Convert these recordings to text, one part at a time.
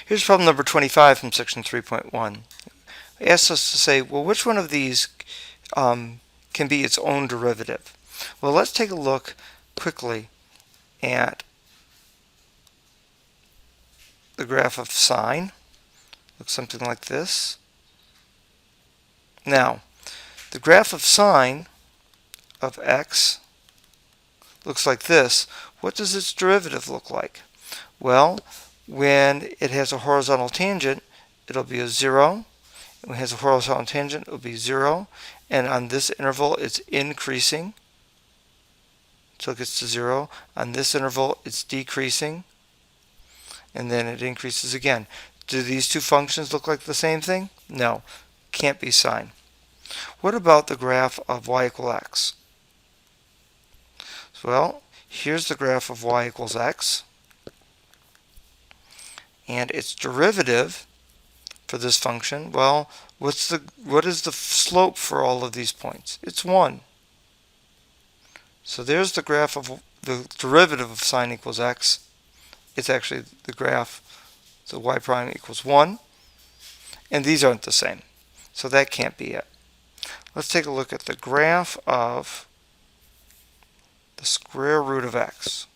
Here's problem number 25 from section 3.1. It asks us to say, well, which one of these can be its own derivative? Well, let's take a look quickly at the graph of sine. Looks something like this. Now, the graph of sine of x looks like this. What does its derivative look like? Well, when it has a horizontal tangent, it'll be a 0. When it has a horizontal tangent, it'll be 0. And on this interval, it's increasing. So it gets to 0. On this interval, it's decreasing. And then it increases again. Do these two functions look like the same thing? No. Can't be sine. What about the graph of y equal x? Well, here's the graph of y equals x. And its derivative for this function, well, what is the slope for all of these points? It's 1. So there's the graph of the derivative of sine equals x. It's actually the graph, so y prime equals 1. And these aren't the same. So that can't be it. Let's take a look at the graph of the square root of x.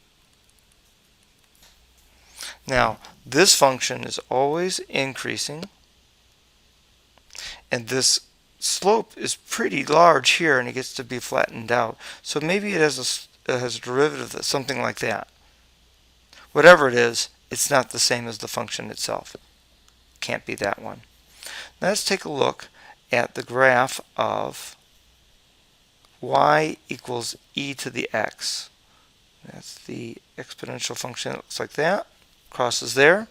Now, this function is always increasing, and this slope is pretty large here, and it gets to be flattened out. So maybe it has a derivative that's something like that. Whatever it is, it's not the same as the function itself. Can't be that one. Now let's take a look at the graph of y equals e to the x. That's the exponential function that looks like that. Crosses there.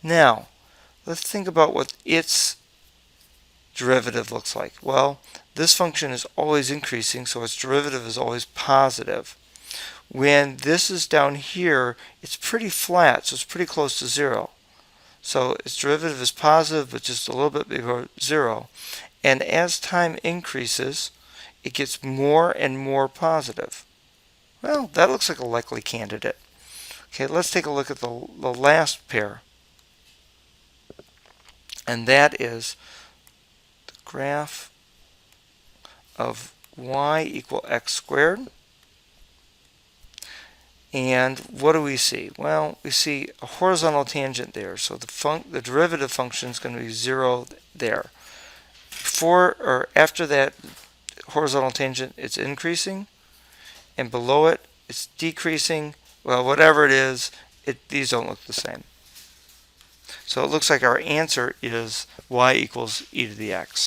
Now, let's think about what its derivative looks like. Well, this function is always increasing, so its derivative is always positive. When this is down here, it's pretty flat, so it's pretty close to 0. So its derivative is positive, but just a little bit below 0. And as time increases, it gets more and more positive. Well, that looks like a likely candidate. Okay, let's take a look at the last pair. And that is the graph of y equal x squared. And what do we see? Well, we see a horizontal tangent there. So the derivative function is going to be 0 there. Before or after that horizontal tangent, it's increasing. And below it, it's decreasing. Well, whatever it is, these don't look the same. So it looks like our answer is y equals e to the x.